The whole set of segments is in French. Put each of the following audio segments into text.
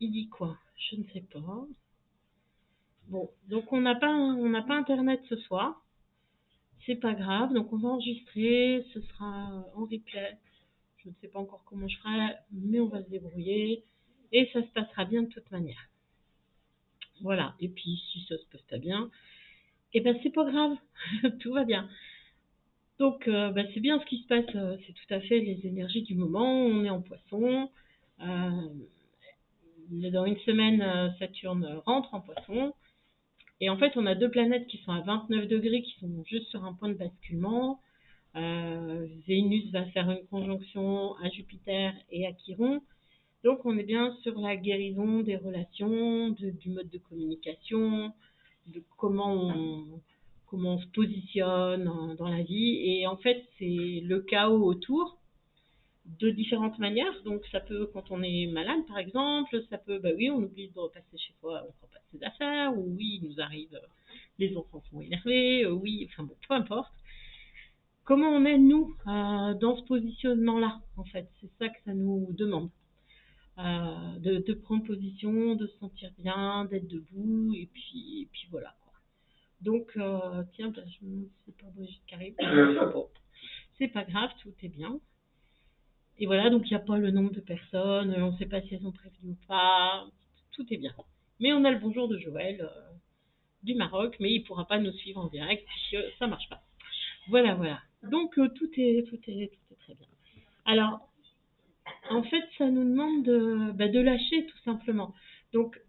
il dit quoi? Je ne sais pas. Bon, donc on n'a pas internet ce soir. C'est pas grave, donc on va enregistrer, ce sera en replay. Je ne sais pas encore comment je ferai, mais on va se débrouiller et ça se passera bien de toute manière. Voilà, et puis si ça se passe pas bien, et ben c'est pas grave, tout va bien. Donc c'est bien ce qui se passe, c'est tout à fait les énergies du moment, on est en poisson. Dans une semaine, Saturne rentre en poisson. Et en fait, on a deux planètes qui sont à 29 degrés, qui sont juste sur un point de basculement. Vénus va faire une conjonction à Jupiter et à Chiron. Donc, on est bien sur la guérison des relations, du mode de communication, de comment on se positionne dans la vie. Et en fait, c'est le chaos autour de différentes manières. Donc, ça peut, quand on est malade, par exemple, ça peut, oui, on oublie de repasser chez soi, on repasse ses affaires, ou oui, il nous arrive, les enfants sont énervés, oui, enfin bon, peu importe. Comment on est, nous, dans ce positionnement-là, en fait, c'est ça que ça nous demande. De prendre position, de se sentir bien, d'être debout, et puis voilà, quoi. Donc, tiens, je me demande si c'est pas Brigitte qui arrive. Bon, c'est pas grave, tout est bien. Et voilà, donc il n'y a pas le nombre de personnes, on ne sait pas si elles sont prévenues ou pas, tout est bien. Mais on a le bonjour de Joël du Maroc, mais il ne pourra pas nous suivre en direct puisque ça ne marche pas. Voilà, voilà. Donc tout est très bien. Alors, en fait, ça nous demande de lâcher tout simplement. Donc,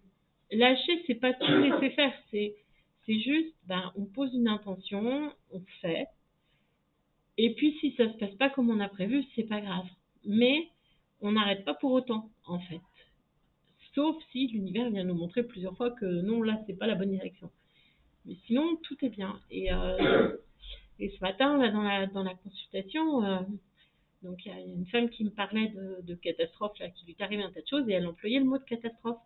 lâcher, c'est pas tout laisser faire, c'est juste, on pose une intention, on fait, et puis si ça se passe pas comme on a prévu, c'est pas grave. Mais on n'arrête pas pour autant, en fait. Sauf si l'univers vient nous montrer plusieurs fois que non, là, c'est pas la bonne direction. Mais sinon, tout est bien. Et ce matin, là, dans la consultation, donc il y a une femme qui me parlait de catastrophe, là, qui lui est arrivé un tas de choses, et elle employait le mot de catastrophe.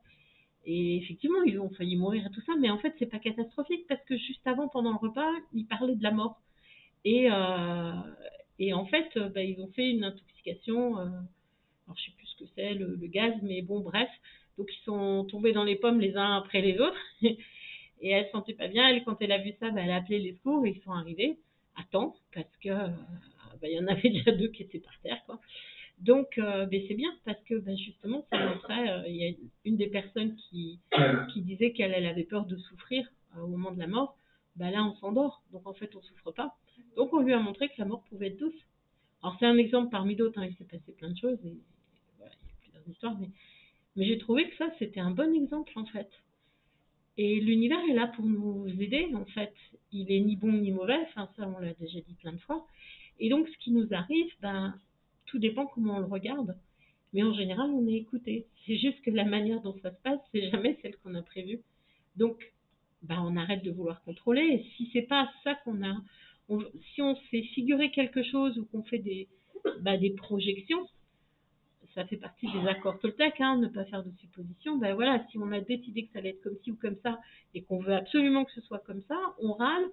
Et effectivement, ils ont failli mourir et tout ça, mais en fait, c'est pas catastrophique parce que juste avant, pendant le repas, ils parlaient de la mort. Et en fait, ils ont fait une intoxication. Alors, je sais plus ce que c'est, le gaz, mais bon, bref. Donc, ils sont tombés dans les pommes les uns après les autres. Et elle se sentait pas bien. Elle, quand elle a vu ça, elle a appelé les secours et ils sont arrivés à temps parce que il y en avait déjà deux qui étaient par terre, quoi. Donc, c'est bien parce que justement, ça montrait, il y a une des personnes qui disait qu'elle avait peur de souffrir au moment de la mort. Là, on s'endort, donc en fait, on souffre pas. Donc, on lui a montré que la mort pouvait être douce. Alors, c'est un exemple parmi d'autres, il s'est passé plein de choses, et voilà, il y a plusieurs histoires, mais j'ai trouvé que ça, c'était un bon exemple, en fait. Et l'univers est là pour nous aider, en fait. Il est ni bon ni mauvais, ça, on l'a déjà dit plein de fois. Et donc, ce qui nous arrive, tout dépend comment on le regarde. Mais en général, on est écouté. C'est juste que la manière dont ça se passe, c'est jamais celle qu'on a prévue. Donc, on arrête de vouloir contrôler. Et si c'est pas ça si on s'est figuré quelque chose ou qu'on fait des projections, ça fait partie des accords Toltec, ne pas faire de suppositions. Voilà, si on a décidé que ça allait être comme ci ou comme ça et qu'on veut absolument que ce soit comme ça, on râle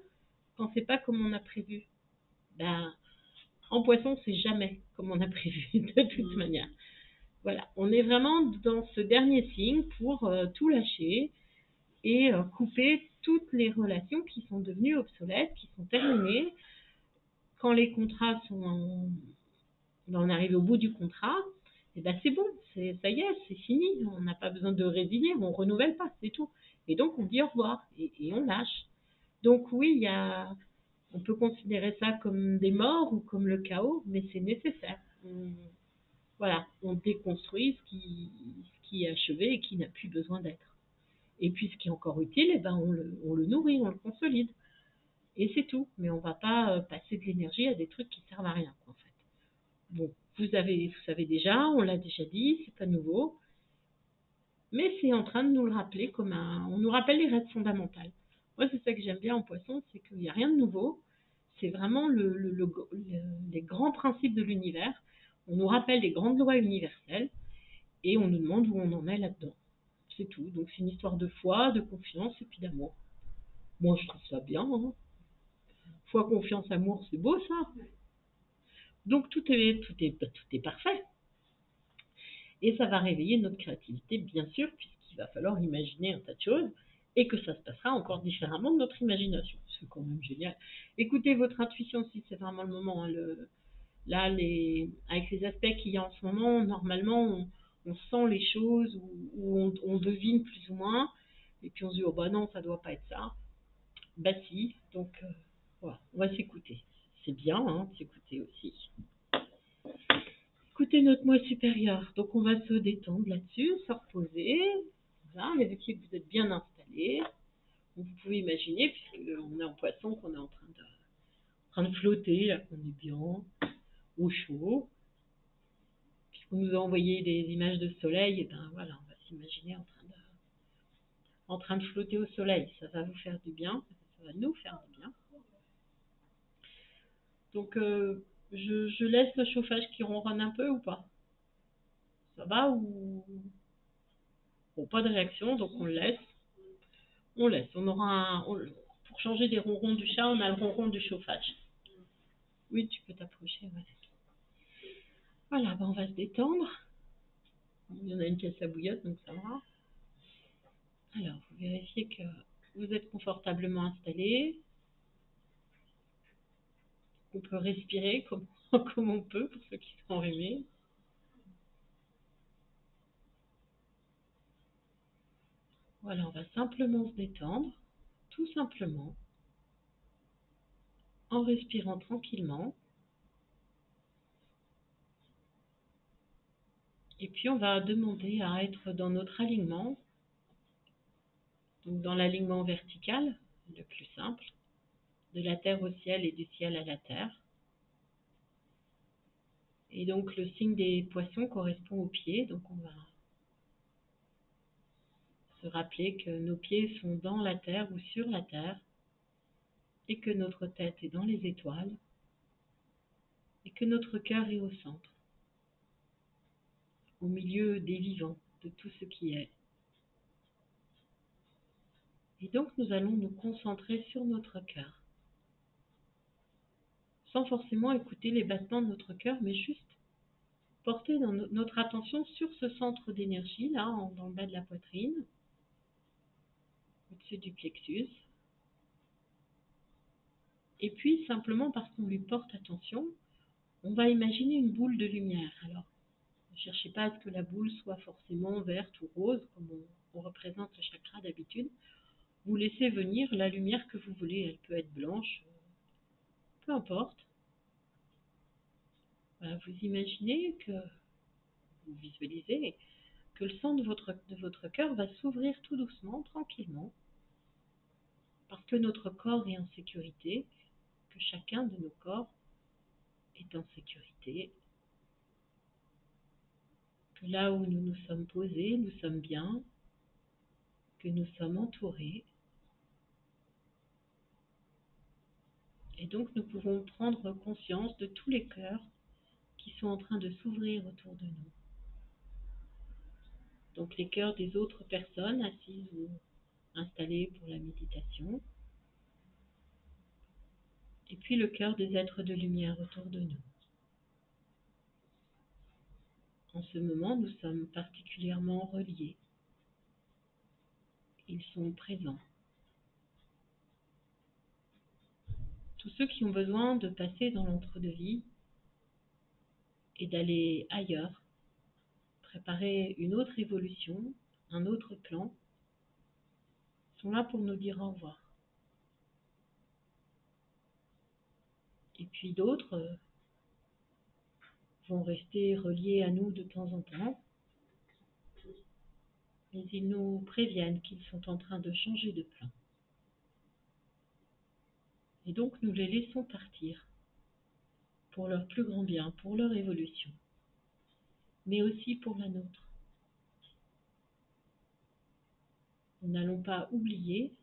quand c'est pas comme on a prévu. En poisson, c'est jamais comme on a prévu de toute manière. Voilà, on est vraiment dans ce dernier signe pour tout lâcher et couper toutes les relations qui sont devenues obsolètes, qui sont terminées. Quand les contrats sont on arrive au bout du contrat, et c'est bon, ça y est, c'est fini, on n'a pas besoin de résilier, on renouvelle pas, c'est tout. Et donc on dit au revoir et on lâche. Donc oui, on peut considérer ça comme des morts ou comme le chaos, mais c'est nécessaire. On déconstruit ce qui est achevé et qui n'a plus besoin d'être. Et puis ce qui est encore utile, on le nourrit, on le consolide. Et c'est tout. Mais on ne va pas passer de l'énergie à des trucs qui servent à rien, en fait. Bon, vous savez déjà, on l'a déjà dit, c'est pas nouveau. Mais c'est en train de nous le rappeler on nous rappelle les règles fondamentales. Moi, c'est ça que j'aime bien en poisson, c'est qu'il n'y a rien de nouveau. C'est vraiment les grands principes de l'univers. On nous rappelle les grandes lois universelles et on nous demande où on en est là-dedans. C'est tout. Donc c'est une histoire de foi, de confiance et puis d'amour. Moi, je trouve ça bien. Foi, confiance, amour, c'est beau ça. Donc tout est parfait. Et ça va réveiller notre créativité, bien sûr, puisqu'il va falloir imaginer un tas de choses et que ça se passera encore différemment de notre imagination. C'est quand même génial. Écoutez votre intuition si c'est vraiment le moment. Hein, là, avec les aspects qu'il y a en ce moment, normalement, on sent les choses ou on devine plus ou moins. Et puis on se dit, oh bah non, ça doit pas être ça. Bah si, donc voilà, on va s'écouter. C'est bien hein, de s'écouter aussi. Écoutez notre moi supérieur. Donc on va se détendre là-dessus, se reposer. Voilà, vérifier que vous êtes bien installés. Vous pouvez imaginer, puisqu'on est en poisson, qu'on est en train de flotter, là, qu'on est bien, au chaud. Puisqu'on nous a envoyé des images de soleil, et ben voilà, on va s'imaginer en train de flotter au soleil. Ça va vous faire du bien, ça va nous faire du bien. Donc je laisse le chauffage qui ronronne un peu ou pas? Ça va ou bon, pas de réaction, donc on le laisse. On laisse. On aura pour changer des ronrons du chat, on a le ronron du chauffage. Oui, tu peux t'approcher. Ouais. Voilà, ben on va se détendre. Il y en a une caisse à bouillotte, donc ça va. Alors, vous vérifiez que vous êtes confortablement installé. On peut respirer comme, comme on peut pour ceux qui sont enrhumés. Voilà, on va simplement se détendre, tout simplement, en respirant tranquillement. Et puis, on va demander à être dans notre alignement, donc dans l'alignement vertical, le plus simple, de la terre au ciel et du ciel à la terre. Et donc, le signe des poissons correspond aux pieds, donc on va se rappeler que nos pieds sont dans la terre ou sur la terre, et que notre tête est dans les étoiles, et que notre cœur est au centre, au milieu des vivants, de tout ce qui est. Et donc nous allons nous concentrer sur notre cœur, sans forcément écouter les battements de notre cœur, mais juste porter notre attention sur ce centre d'énergie, là, dans le bas de la poitrine, au-dessus du plexus. Et puis, simplement parce qu'on lui porte attention, on va imaginer une boule de lumière. Alors, ne cherchez pas à ce que la boule soit forcément verte ou rose, comme on représente le chakra d'habitude. Vous laissez venir la lumière que vous voulez. Elle peut être blanche, peu importe. Voilà, vous imaginez que, vous visualisez que le centre de votre cœur va s'ouvrir tout doucement, tranquillement, parce que notre corps est en sécurité, que chacun de nos corps est en sécurité, que là où nous nous sommes posés, nous sommes bien, que nous sommes entourés. Et donc nous pouvons prendre conscience de tous les cœurs qui sont en train de s'ouvrir autour de nous. Donc les cœurs des autres personnes assises ou installées pour la méditation. Et puis le cœur des êtres de lumière autour de nous. En ce moment, nous sommes particulièrement reliés. Ils sont présents. Tous ceux qui ont besoin de passer dans l'entre-deux-vie et d'aller ailleurs, préparer une autre évolution, un autre plan, sont là pour nous dire au revoir. Et puis d'autres vont rester reliés à nous de temps en temps, mais ils nous préviennent qu'ils sont en train de changer de plan. Et donc nous les laissons partir pour leur plus grand bien, pour leur évolution, mais aussi pour la nôtre. Nous n'allons pas oublier,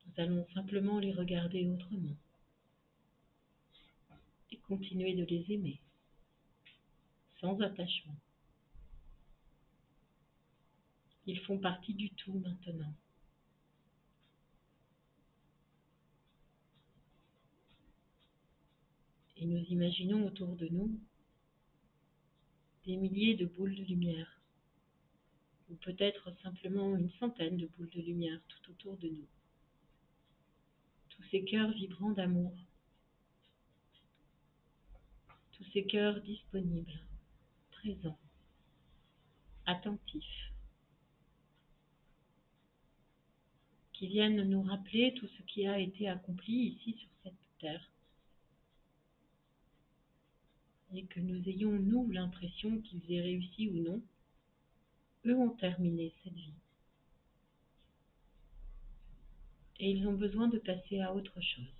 nous allons simplement les regarder autrement et continuer de les aimer, sans attachement. Ils font partie du tout maintenant. Et nous imaginons autour de nous des milliers de boules de lumière, ou peut-être simplement une centaine de boules de lumière tout autour de nous. Tous ces cœurs vibrants d'amour, tous ces cœurs disponibles, présents, attentifs, qui viennent nous rappeler tout ce qui a été accompli ici sur cette terre, et que nous ayons, nous, l'impression qu'ils aient réussi ou non, eux ont terminé cette vie. Et ils ont besoin de passer à autre chose.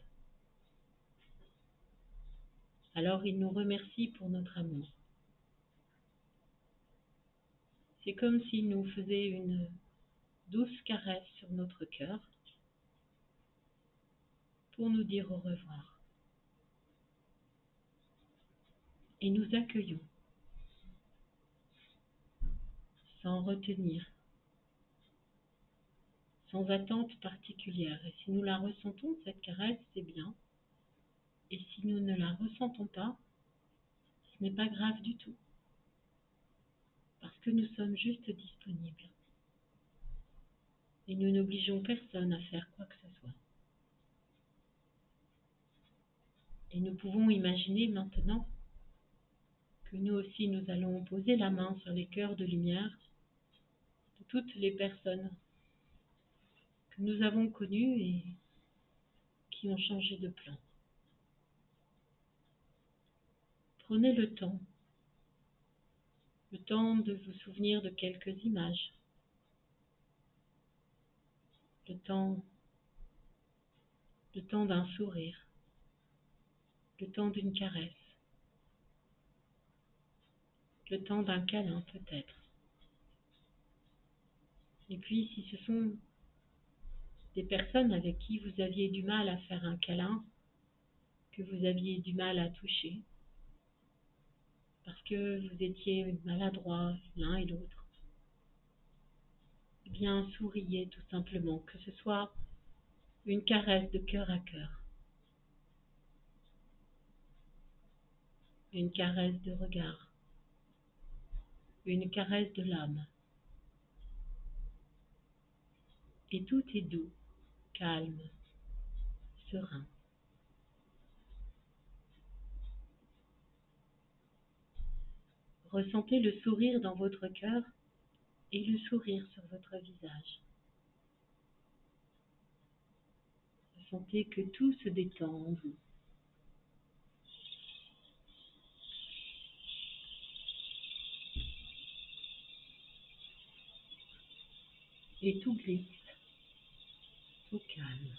Alors ils nous remercient pour notre amour. C'est comme s'ils nous faisaient une douce caresse sur notre cœur pour nous dire au revoir. Et nous accueillons, sans retenir, sans attente particulière. Et si nous la ressentons, cette caresse, c'est bien. Et si nous ne la ressentons pas, ce n'est pas grave du tout. Parce que nous sommes juste disponibles. Et nous n'obligeons personne à faire quoi que ce soit. Et nous pouvons imaginer maintenant que nous aussi nous allons poser la main sur les cœurs de lumière de toutes les personnes que nous avons connues et qui ont changé de plan. Prenez le temps de vous souvenir de quelques images, le temps d'un sourire, le temps d'une caresse, le temps d'un câlin peut-être. Et puis si ce sont des personnes avec qui vous aviez du mal à faire un câlin, que vous aviez du mal à toucher, parce que vous étiez maladroits l'un et l'autre, eh bien souriez tout simplement, que ce soit une caresse de cœur à cœur, une caresse de regard, une caresse de l'âme. Et tout est doux, calme, serein. Ressentez le sourire dans votre cœur et le sourire sur votre visage. Ressentez que tout se détend en vous. Et tout glisse, tout calme.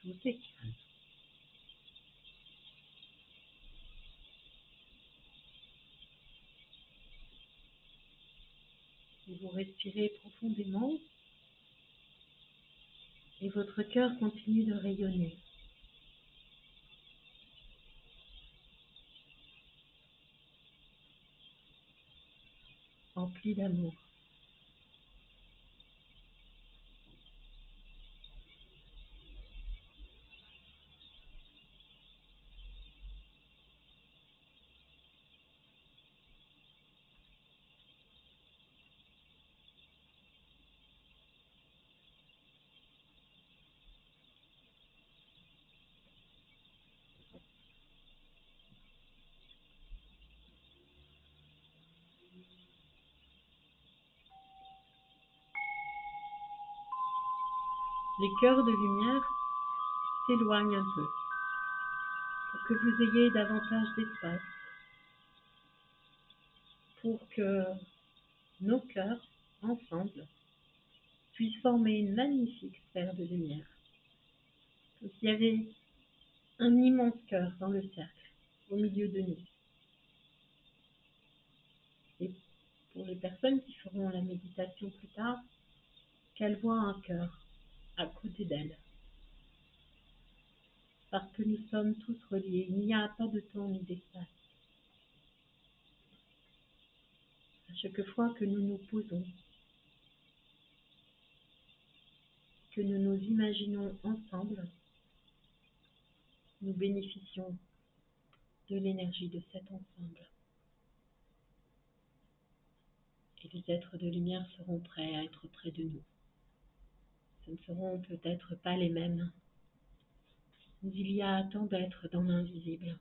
Tout est calme. Et vous respirez profondément et votre cœur continue de rayonner. Rempli d'amour. Les cœurs de lumière s'éloignent un peu pour que vous ayez davantage d'espace, pour que nos cœurs, ensemble, puissent former une magnifique sphère de lumière. Comme s'il y avait un immense cœur dans le cercle, au milieu de nous. Et pour les personnes qui feront la méditation plus tard, qu'elles voient un cœur à côté d'elles. Parce que nous sommes tous reliés, il n'y a pas de temps ni d'espace. À chaque fois que nous nous posons, que nous nous imaginons ensemble, nous bénéficions de l'énergie de cet ensemble. Et les êtres de lumière seront prêts à être près de nous. Ce ne seront peut-être pas les mêmes, mais il y a tant d'êtres dans l'invisible,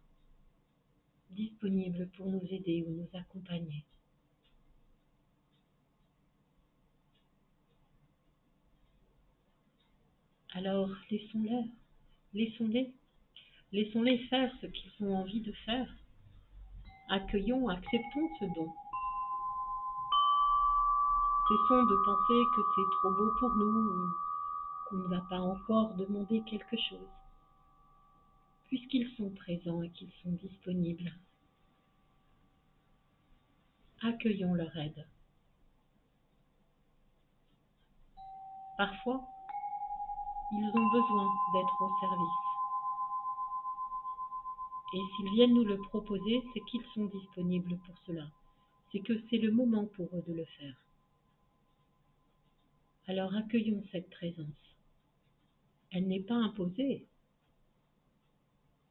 disponibles pour nous aider ou nous accompagner. Alors laissons-les, laissons-les faire ce qu'ils ont envie de faire. Accueillons, acceptons ce don. Cessons de penser que c'est trop beau pour nous ou qu'on ne va pas encore demander quelque chose. Puisqu'ils sont présents et qu'ils sont disponibles, accueillons leur aide. Parfois, ils ont besoin d'être au service. Et s'ils viennent nous le proposer, c'est qu'ils sont disponibles pour cela. C'est que c'est le moment pour eux de le faire. Alors accueillons cette présence. Elle n'est pas imposée.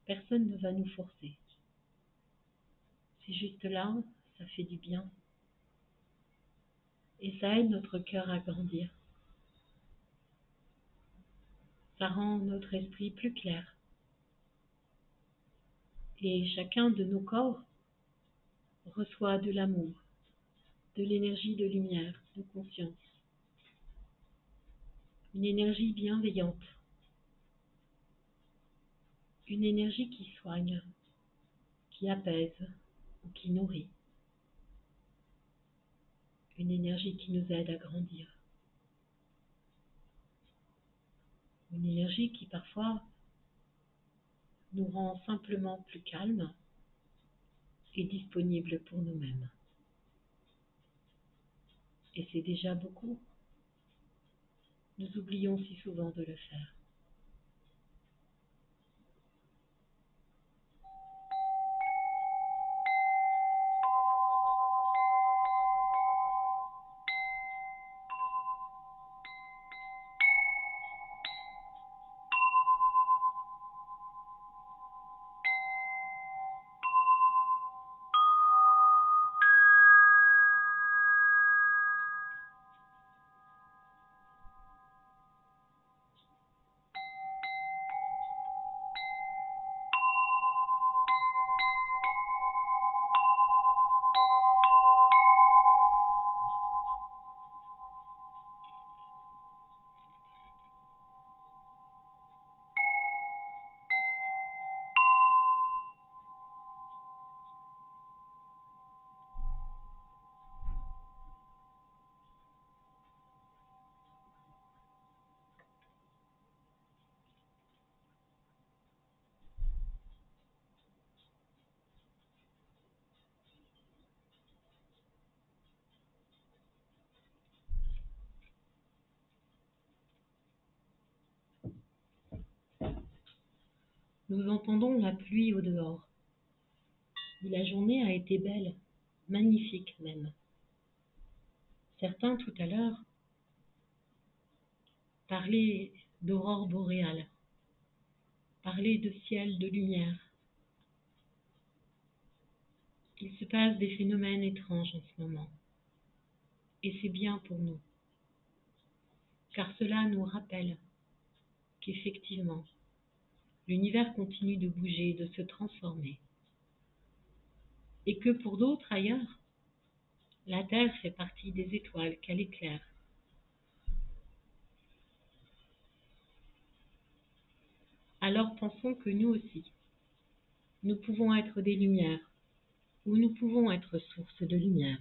Personne ne va nous forcer. C'est juste là, ça fait du bien. Et ça aide notre cœur à grandir. Ça rend notre esprit plus clair. Et chacun de nos corps reçoit de l'amour, de l'énergie de lumière, de conscience. Une énergie bienveillante. Une énergie qui soigne, qui apaise ou qui nourrit. Une énergie qui nous aide à grandir. Une énergie qui parfois nous rend simplement plus calmes et disponibles pour nous-mêmes. Et c'est déjà beaucoup. Nous oublions si souvent de le faire. Nous entendons la pluie au dehors. Et la journée a été belle, magnifique même. Certains tout à l'heure parlaient d'aurore boréale, parlaient de ciel de lumière. Il se passe des phénomènes étranges en ce moment. Et c'est bien pour nous. Car cela nous rappelle qu'effectivement, l'univers continue de bouger, de se transformer. Et que pour d'autres ailleurs, la Terre fait partie des étoiles qu'elle éclaire. Alors pensons que nous aussi, nous pouvons être des lumières, ou nous pouvons être source de lumière.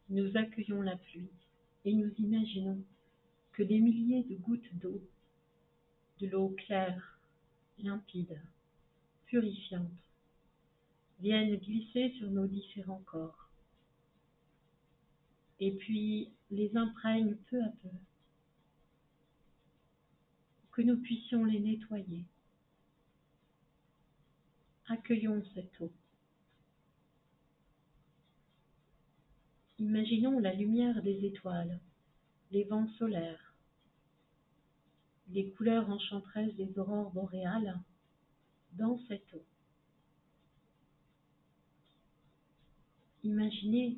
Nous accueillons la pluie et nous imaginons que des milliers de gouttes d'eau, de l'eau claire, limpide, purifiante, viennent glisser sur nos différents corps et puis les imprègnent peu à peu, que nous puissions les nettoyer. Accueillons cette eau. Imaginons la lumière des étoiles, les vents solaires, les couleurs enchanteresses des aurores boréales dans cette eau. Imaginez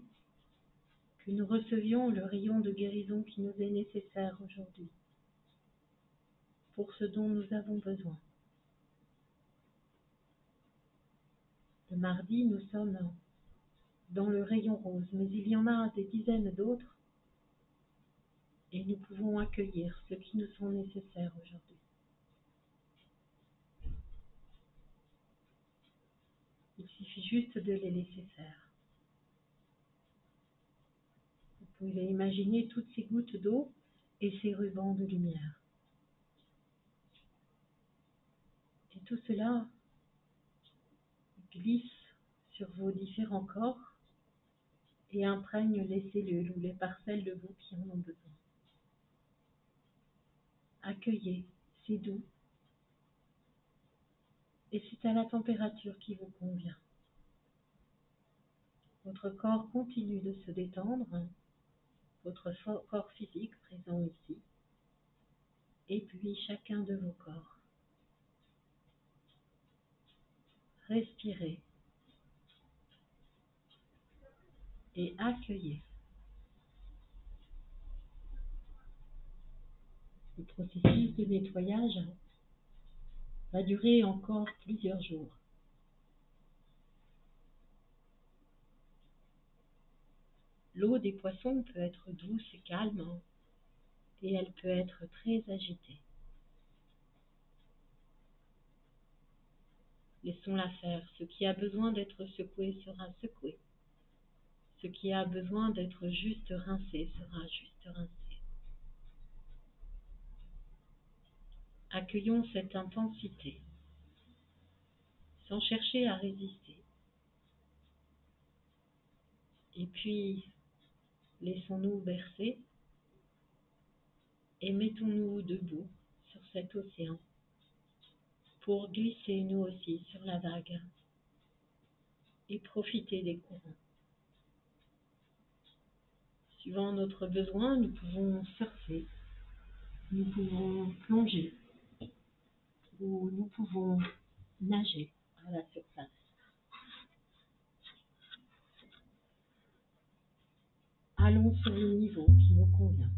que nous recevions le rayon de guérison qui nous est nécessaire aujourd'hui, pour ce dont nous avons besoin. Le mardi, nous sommes dans le rayon rose, mais il y en a des dizaines d'autres, et nous pouvons accueillir ceux qui nous sont nécessaires aujourd'hui. Il suffit juste de les laisser faire. Vous pouvez imaginer toutes ces gouttes d'eau et ces rubans de lumière. Et tout cela glisse sur vos différents corps et imprègne les cellules ou les parcelles de vous qui en ont besoin. Accueillez, c'est doux et c'est à la température qui vous convient. Votre corps continue de se détendre, votre corps physique présent ici, et puis chacun de vos corps. Respirez et accueillez. Le processus de nettoyage va durer encore plusieurs jours. L'eau des poissons peut être douce et calme, et elle peut être très agitée. Laissons-la faire. Ce qui a besoin d'être secoué sera secoué. Ce qui a besoin d'être juste rincé sera juste rincé. Accueillons cette intensité, sans chercher à résister. Et puis, laissons-nous bercer et mettons-nous debout sur cet océan pour glisser nous aussi sur la vague et profiter des courants. Suivant notre besoin, nous pouvons surfer, nous pouvons plonger ou nous pouvons nager à la surface. Allons sur le niveau qui nous convient.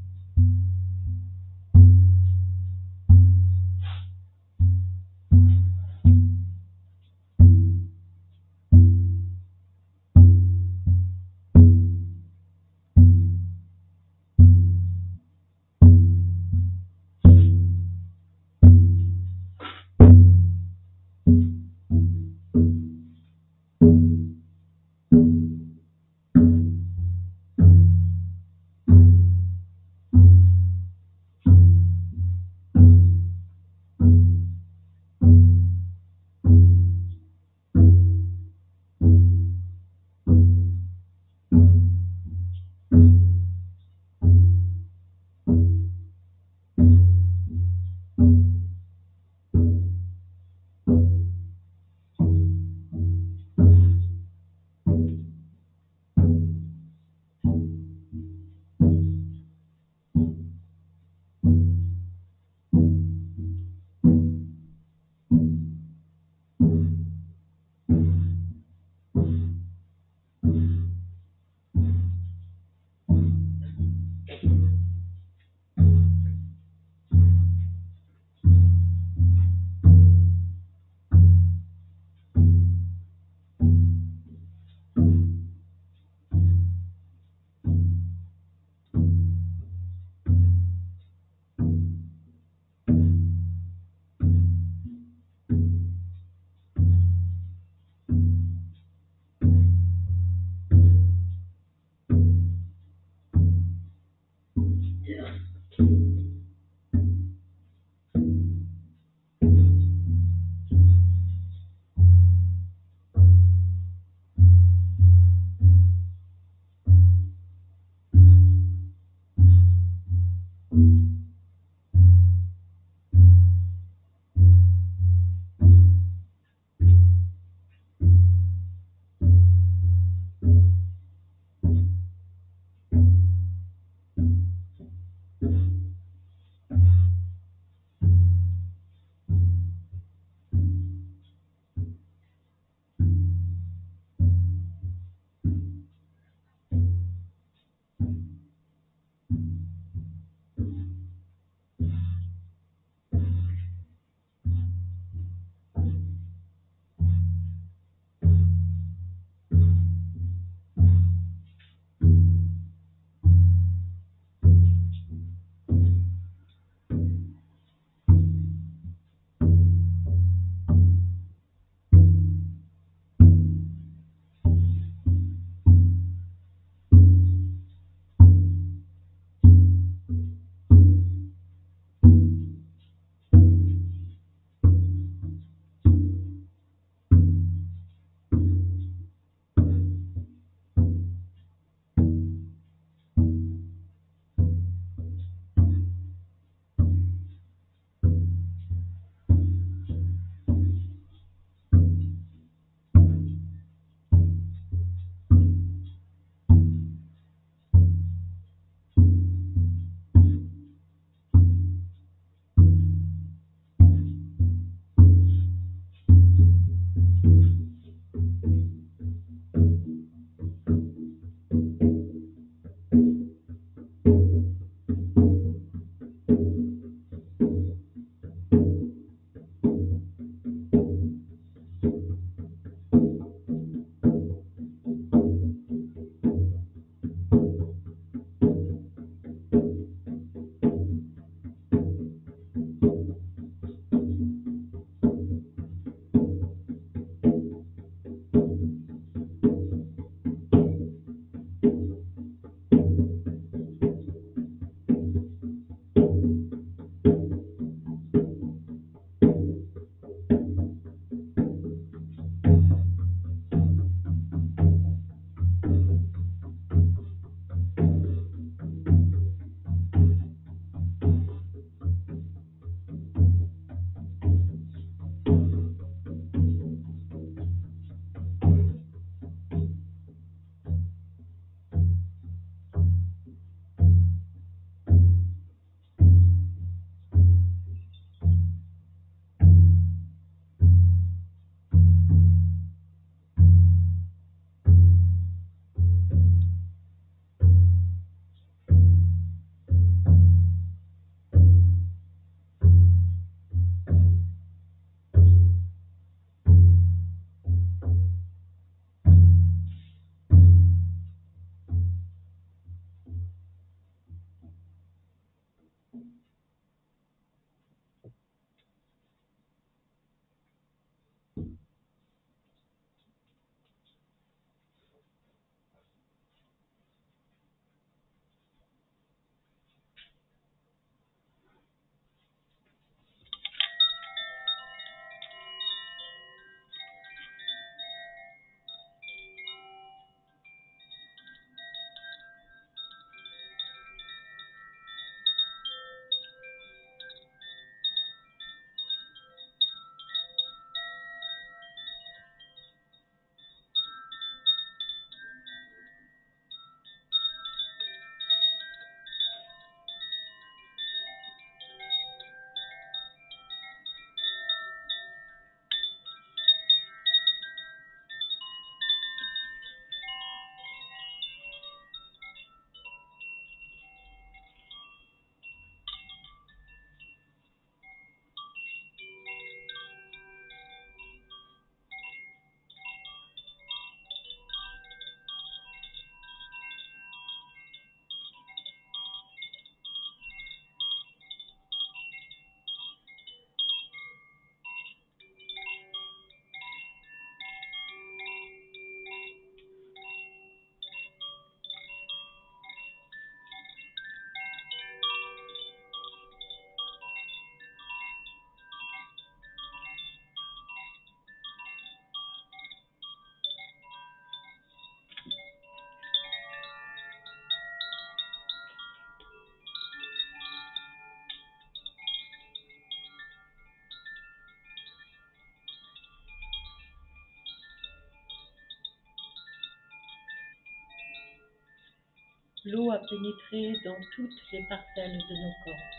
L'eau a pénétré dans toutes les parcelles de nos corps.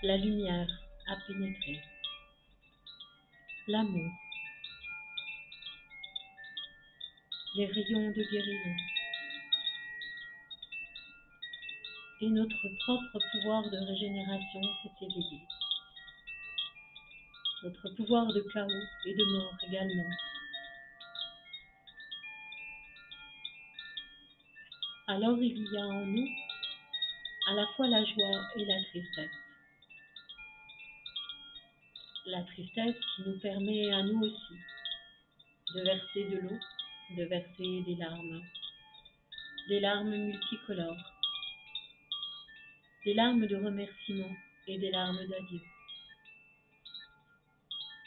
La lumière a pénétré. L'amour, les rayons de guérison et notre propre pouvoir de régénération s'est éveillé. Notre pouvoir de chaos et de mort également. Alors il y a en nous à la fois la joie et la tristesse. La tristesse qui nous permet à nous aussi de verser de l'eau, de verser des larmes multicolores, des larmes de remerciement et des larmes d'adieu,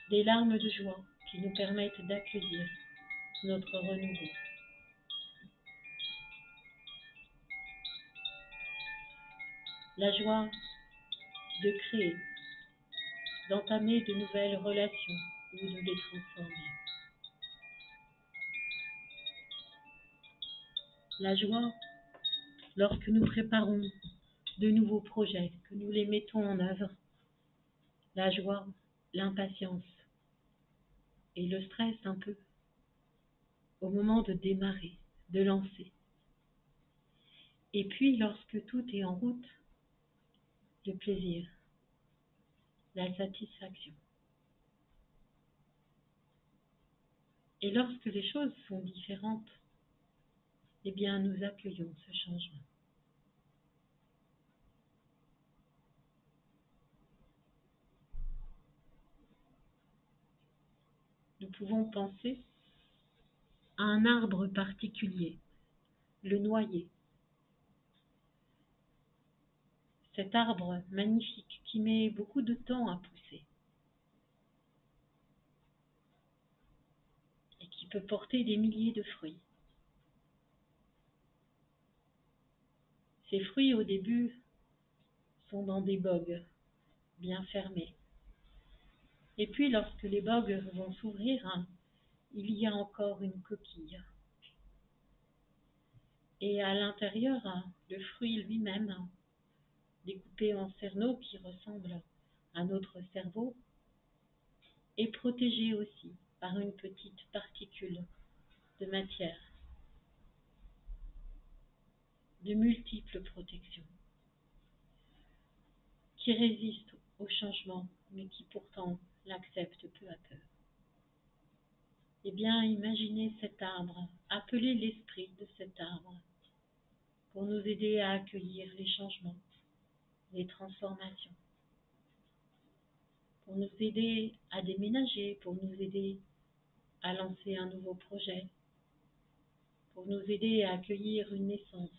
des larmes de joie qui nous permettent d'accueillir notre renouveau. La joie de créer, d'entamer de nouvelles relations ou de les transformer. La joie lorsque nous préparons de nouveaux projets, que nous les mettons en œuvre. La joie, l'impatience et le stress un peu au moment de démarrer, de lancer. Et puis lorsque tout est en route, le plaisir, la satisfaction. Et lorsque les choses sont différentes, eh bien nous accueillons ce changement. Nous pouvons penser à un arbre particulier, le noyer. Cet arbre magnifique qui met beaucoup de temps à pousser et qui peut porter des milliers de fruits. Ces fruits au début sont dans des bogues bien fermés. Et puis lorsque les bogues vont s'ouvrir, il y a encore une coquille. Et à l'intérieur, le fruit lui-même, découpé en cerneaux qui ressemblent à notre cerveau, est protégé aussi par une petite particule de matière, de multiples protections, qui résistent au changement, mais qui pourtant l'acceptent peu à peu. Eh bien, imaginez cet arbre, appelez l'esprit de cet arbre pour nous aider à accueillir les changements, les transformations, pour nous aider à déménager, pour nous aider à lancer un nouveau projet, pour nous aider à accueillir une naissance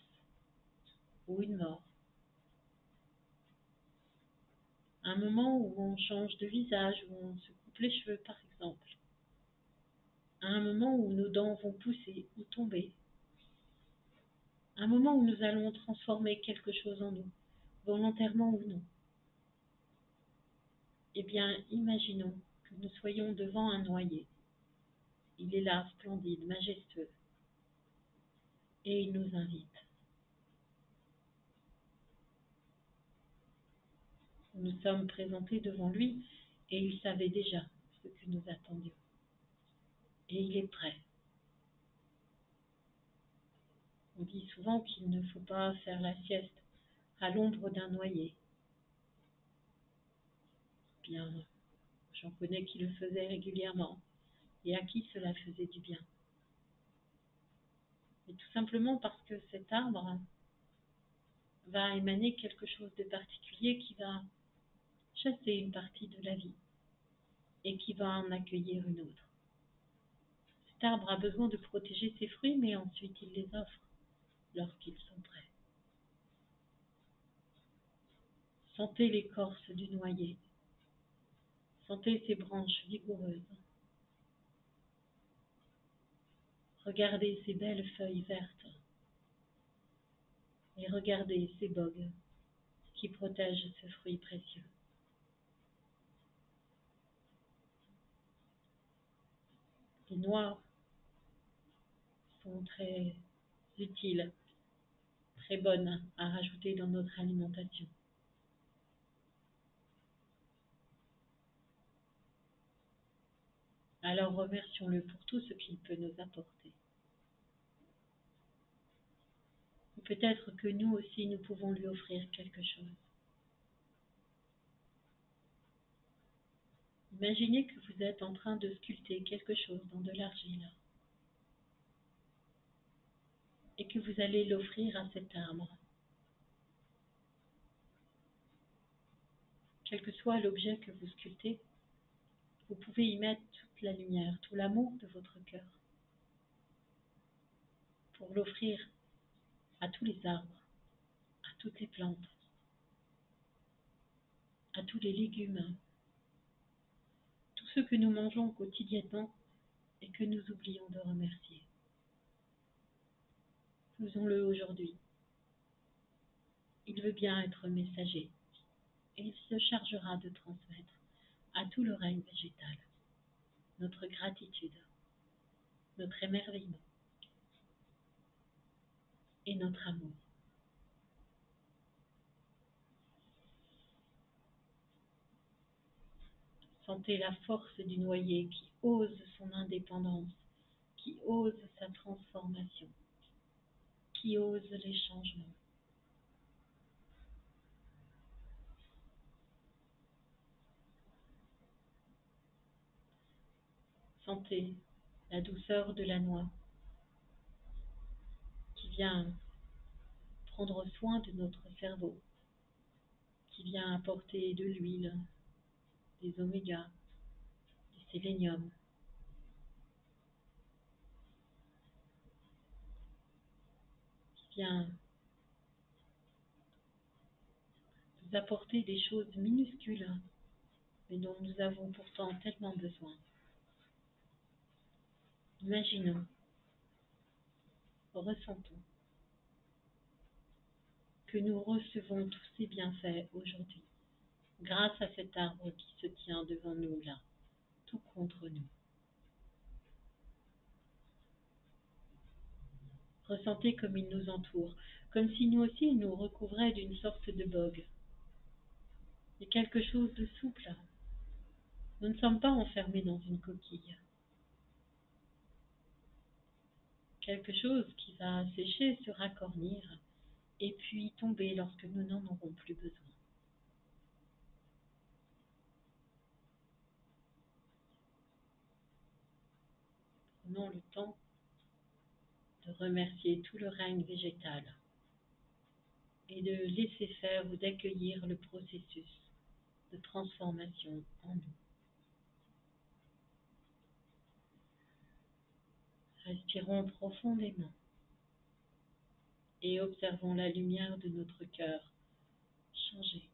ou une mort. Un moment où on change de visage, où on se coupe les cheveux par exemple. Un moment où nos dents vont pousser ou tomber. Un moment où nous allons transformer quelque chose en nous, volontairement ou non. Eh bien, imaginons que nous soyons devant un noyer. Il est là, splendide, majestueux. Et il nous invite. Nous sommes présentés devant lui et il savait déjà ce que nous attendions. Et il est prêt. On dit souvent qu'il ne faut pas faire la sieste à l'ombre d'un noyer. Bien, j'en connais qui le faisaient régulièrement et à qui cela faisait du bien. Et tout simplement parce que cet arbre va émaner quelque chose de particulier qui va chasser une partie de la vie et qui va en accueillir une autre. Cet arbre a besoin de protéger ses fruits, mais ensuite il les offre lorsqu'ils sont prêts. Sentez l'écorce du noyer, sentez ses branches vigoureuses, regardez ses belles feuilles vertes et regardez ces bogues qui protègent ce fruit précieux. Les noix sont très utiles très bonne à rajouter dans notre alimentation. Alors remercions-le pour tout ce qu'il peut nous apporter. Et peut-être que nous aussi, nous pouvons lui offrir quelque chose. Imaginez que vous êtes en train de sculpter quelque chose dans de l'argile et que vous allez l'offrir à cet arbre. Quel que soit l'objet que vous sculptez, vous pouvez y mettre toute la lumière, tout l'amour de votre cœur pour l'offrir à tous les arbres, à toutes les plantes, à tous les légumes, tout ce que nous mangeons quotidiennement et que nous oublions de remercier. Faisons-le aujourd'hui. Il veut bien être messager et il se chargera de transmettre à tout le règne végétal notre gratitude, notre émerveillement et notre amour. Sentez la force du noyer qui ose son indépendance, qui ose sa transformation, qui ose les changements. Sentez la douceur de la noix qui vient prendre soin de notre cerveau, qui vient apporter de l'huile, des omégas, du sélénium, qui vient nous apporter des choses minuscules, mais dont nous avons pourtant tellement besoin. Imaginons, ressentons que nous recevons tous ces bienfaits aujourd'hui, grâce à cet arbre qui se tient devant nous là, tout contre nous. Ressentez comme il nous entoure, comme si nous aussi il nous recouvrait d'une sorte de bogue. Et quelque chose de souple. Nous ne sommes pas enfermés dans une coquille. Quelque chose qui va sécher, se racornir, et puis tomber lorsque nous n'en aurons plus besoin. Prenons le temps de remercier tout le règne végétal et de laisser faire ou d'accueillir le processus de transformation en nous. Respirons profondément et observons la lumière de notre cœur changer.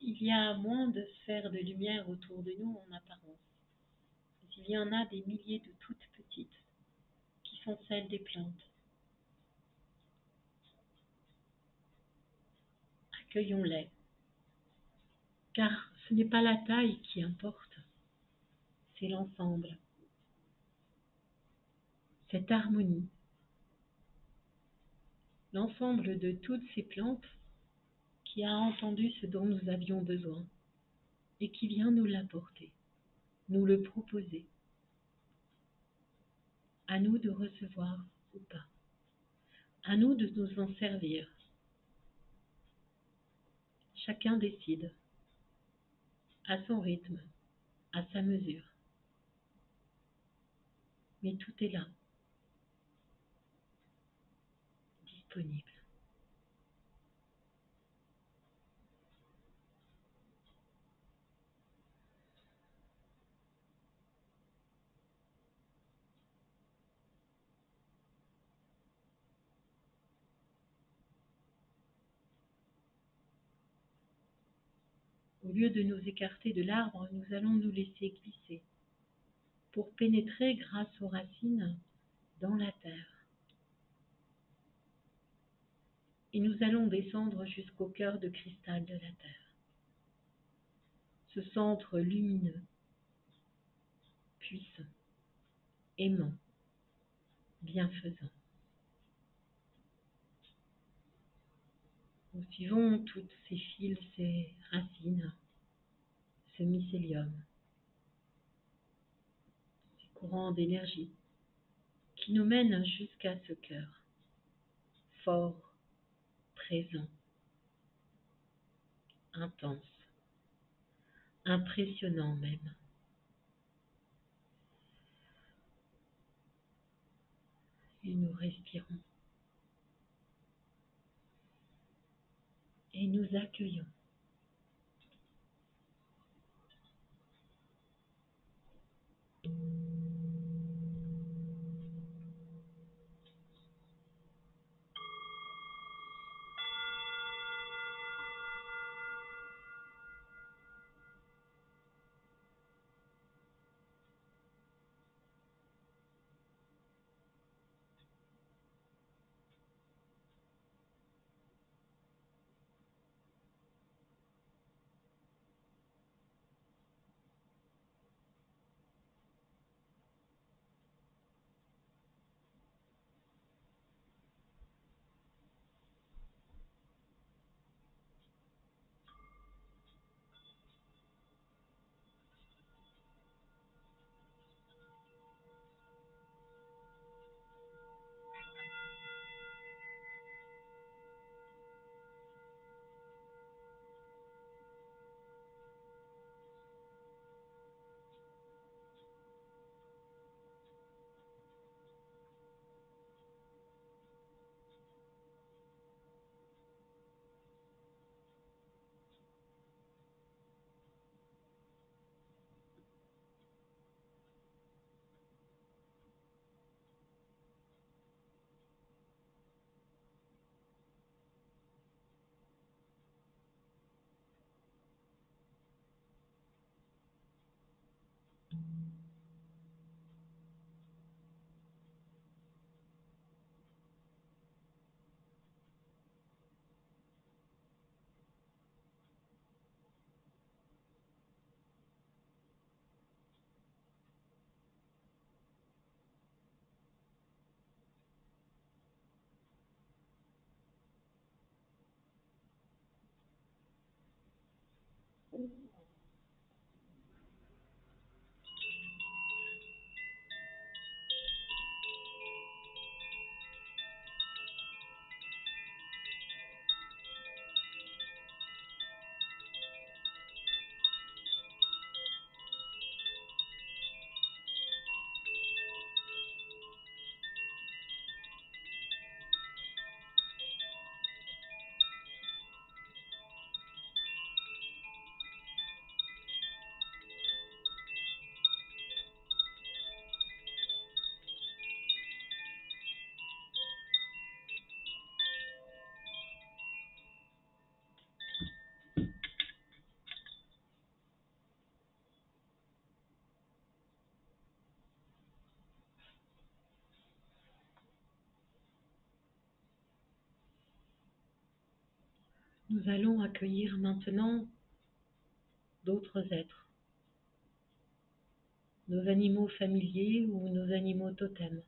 Il y a moins de sphères de lumière autour de nous en apparence, mais il y en a des milliers de toutes petites, qui sont celles des plantes. Accueillons-les, car ce n'est pas la taille qui importe, c'est l'ensemble, cette harmonie, l'ensemble de toutes ces plantes qui a entendu ce dont nous avions besoin et qui vient nous l'apporter, nous le proposer. À nous de recevoir ou pas, à nous de nous en servir. Chacun décide, à son rythme, à sa mesure. Mais tout est là, disponible. Au lieu de nous écarter de l'arbre, nous allons nous laisser glisser pour pénétrer grâce aux racines dans la terre. Et nous allons descendre jusqu'au cœur de cristal de la terre. Ce centre lumineux, puissant, aimant, bienfaisant. Nous suivons toutes ces fils, ces racines, ce mycélium, ces courants d'énergie qui nous mènent jusqu'à ce cœur, fort, présent, intense, impressionnant même. Et nous respirons. Et nous accueillons. Nous allons accueillir maintenant d'autres êtres, nos animaux familiers ou nos animaux totems.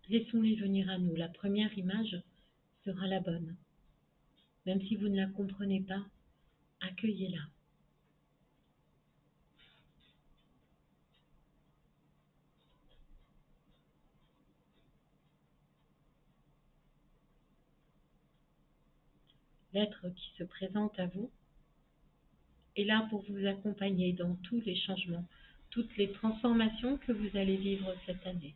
Laissons-les venir à nous. La première image sera la bonne. Même si vous ne la comprenez pas, accueillez-la. L'être qui se présente à vous est là pour vous accompagner dans tous les changements, toutes les transformations que vous allez vivre cette année.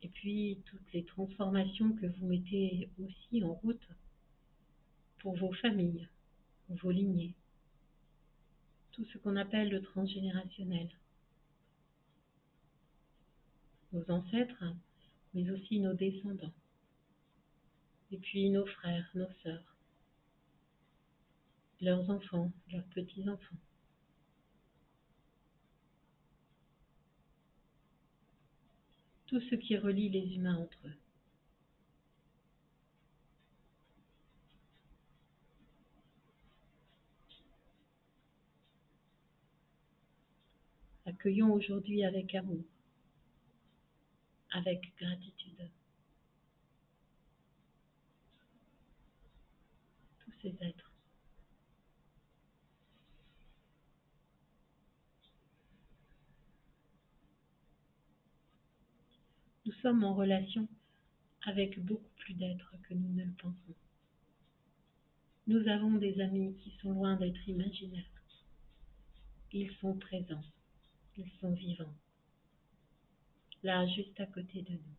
Et puis toutes les transformations que vous mettez aussi en route pour vos familles, vos lignées, tout ce qu'on appelle le transgénérationnel. Nos ancêtres, mais aussi nos descendants. Et puis nos frères, nos sœurs. leurs enfants, leurs petits-enfants. Tout ce qui relie les humains entre eux. Accueillons aujourd'hui avec amour, avec gratitude, tous ces êtres. Nous sommes en relation avec beaucoup plus d'êtres que nous ne le pensons. Nous avons des amis qui sont loin d'être imaginaires. Ils sont présents, ils sont vivants, là juste à côté de nous.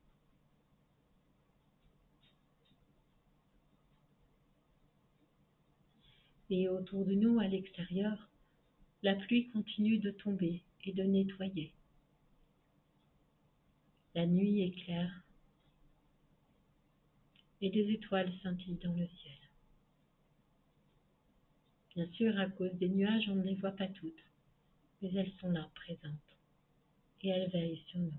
Et autour de nous, à l'extérieur, la pluie continue de tomber et de nettoyer. La nuit est claire et des étoiles scintillent dans le ciel. Bien sûr, à cause des nuages, on ne les voit pas toutes, mais elles sont là, présentes, et elles veillent sur nous.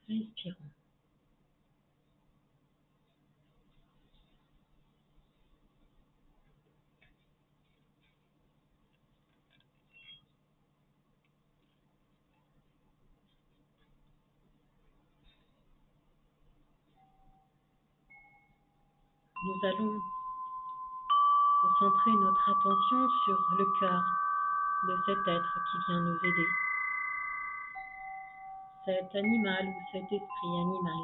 Respirons. Nous allons concentrer notre attention sur le cœur de cet être qui vient nous aider, cet animal ou cet esprit animal.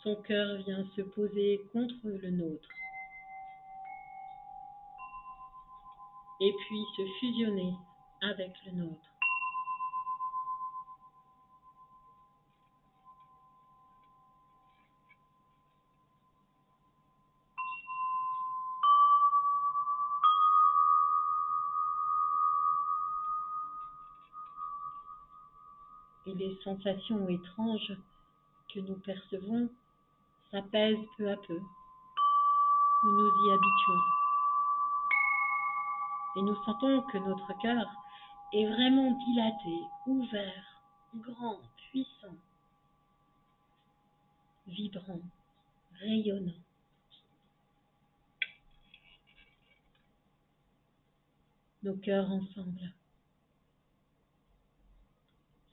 Son cœur vient se poser contre le nôtre et puis se fusionner avec le nôtre. Et les sensations étranges que nous percevons s'apaisent peu à peu. Nous nous y habituons. Et nous sentons que notre cœur est vraiment dilaté, ouvert, grand, puissant, vibrant, rayonnant. Nos cœurs ensemble.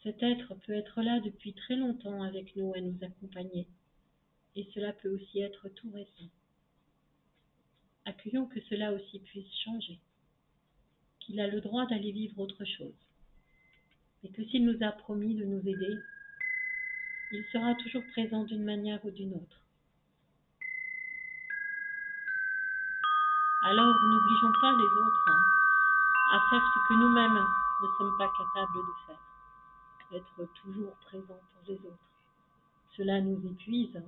Cet être peut être là depuis très longtemps avec nous à nous accompagner. Et cela peut aussi être tout récent. Accueillons que cela aussi puisse changer, qu'il a le droit d'aller vivre autre chose, et que s'il nous a promis de nous aider, il sera toujours présent d'une manière ou d'une autre. Alors n'obligeons pas les autres à faire ce que nous-mêmes ne sommes pas capables de faire, être toujours présents pour les autres. Cela nous épuise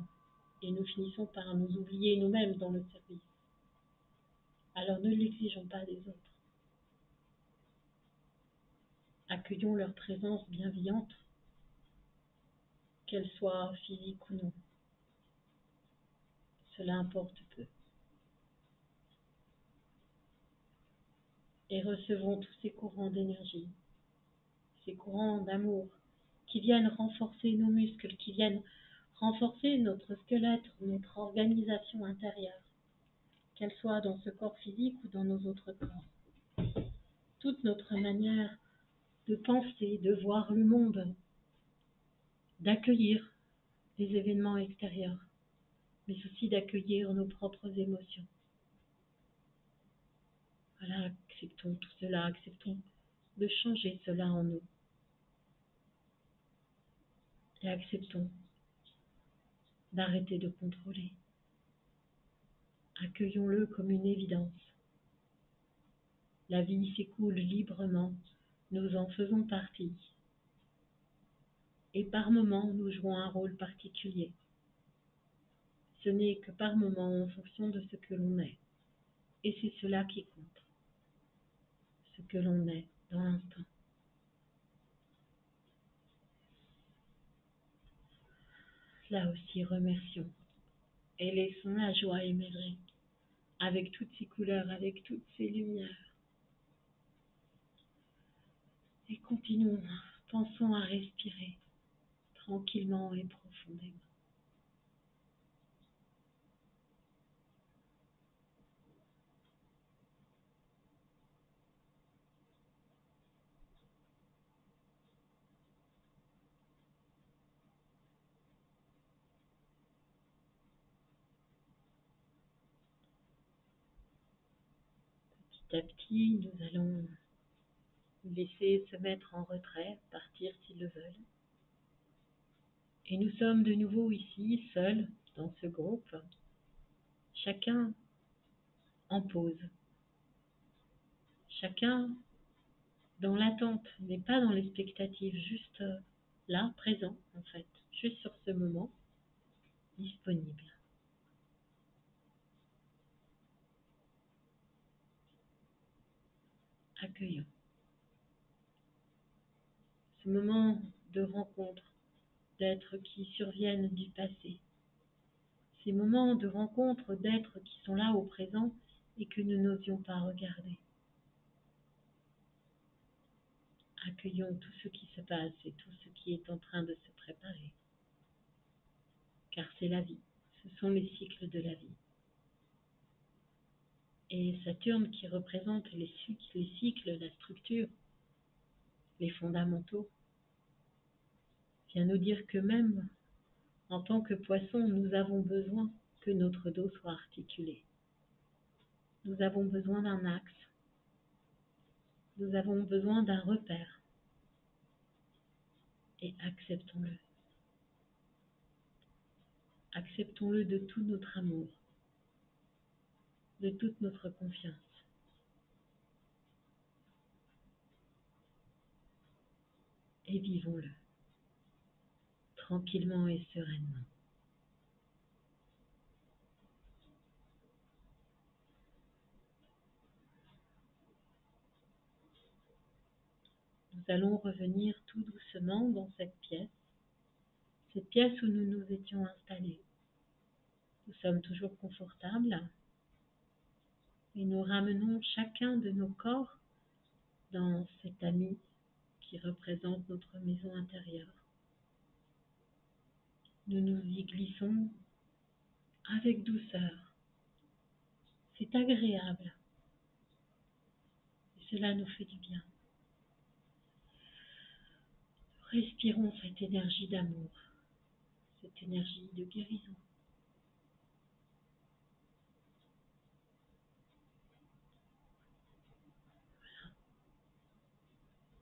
et nous finissons par nous oublier nous-mêmes dans le service. Alors ne l'exigeons pas des autres. Accueillons leur présence bienveillante, qu'elle soit physique ou non. Cela importe peu. Et recevons tous ces courants d'énergie, ces courants d'amour qui viennent renforcer nos muscles, qui viennent renforcer notre squelette, notre organisation intérieure, qu'elle soit dans ce corps physique ou dans nos autres corps. Toute notre manière de penser, de voir le monde, d'accueillir les événements extérieurs, mais aussi d'accueillir nos propres émotions. Voilà, acceptons tout cela, acceptons de changer cela en nous. Et acceptons d'arrêter de contrôler. Accueillons-le comme une évidence. La vie s'écoule librement, nous en faisons partie. Et par moments, nous jouons un rôle particulier. Ce n'est que par moments en fonction de ce que l'on est. Et c'est cela qui compte, ce que l'on est dans l'instant. Là aussi, remercions et laissons la joie émerger avec toutes ces couleurs, avec toutes ces lumières. Et continuons, pensons à respirer tranquillement et profondément. Petit à petit, nous allons nous laisser se mettre en retrait, partir s'ils le veulent. Et nous sommes de nouveau ici, seuls, dans ce groupe, chacun en pause, chacun dans l'attente, mais pas dans l'expectative, juste là, présent en fait, juste sur ce moment, disponible. Accueillons ce moment de rencontre d'êtres qui surviennent du passé, ces moments de rencontre d'êtres qui sont là au présent et que nous n'osions pas regarder. Accueillons tout ce qui se passe et tout ce qui est en train de se préparer, car c'est la vie, ce sont les cycles de la vie. Et Saturne qui représente les cycles, la structure, les fondamentaux, vient nous dire que même en tant que poisson, nous avons besoin que notre dos soit articulé. Nous avons besoin d'un axe. Nous avons besoin d'un repère. Et acceptons-le. Acceptons-le de tout notre amour, de toute notre confiance. Et vivons-le, tranquillement et sereinement. Nous allons revenir tout doucement dans cette pièce où nous nous étions installés. Nous sommes toujours confortables et nous ramenons chacun de nos corps dans cet ami qui représente notre maison intérieure. Nous nous y glissons avec douceur. C'est agréable et cela nous fait du bien. Respirons cette énergie d'amour, cette énergie de guérison.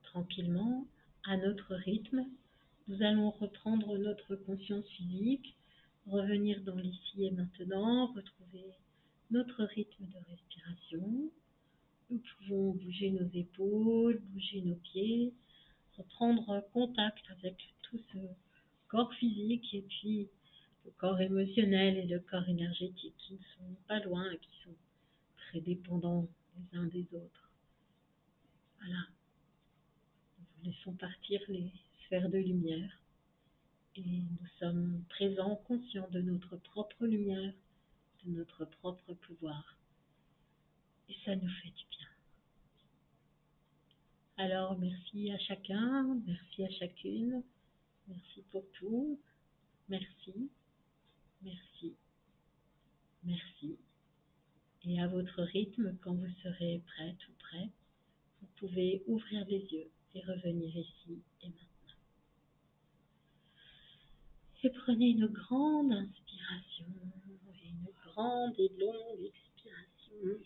Tranquillement, à notre rythme, nous allons reprendre notre conscience physique, revenir dans l'ici et maintenant, retrouver notre rythme de respiration. Nous pouvons bouger nos épaules, bouger nos pieds, reprendre contact avec tout ce corps physique et puis le corps émotionnel et le corps énergétique qui ne sont pas loin et qui sont très dépendants les uns des autres. Voilà. Nous laissons partir les sphères de lumière et nous sommes présents, conscients de notre propre lumière, de notre propre pouvoir. Et ça nous fait du bien. Alors merci à chacun, merci à chacune, merci pour tout, merci, merci, merci. Et à votre rythme, quand vous serez prête ou prêt, vous pouvez ouvrir les yeux et revenir ici et maintenant. Et prenez une grande inspiration et une grande et longue expiration.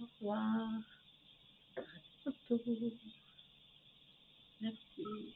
Au revoir. À bientôt. bientôt. Merci.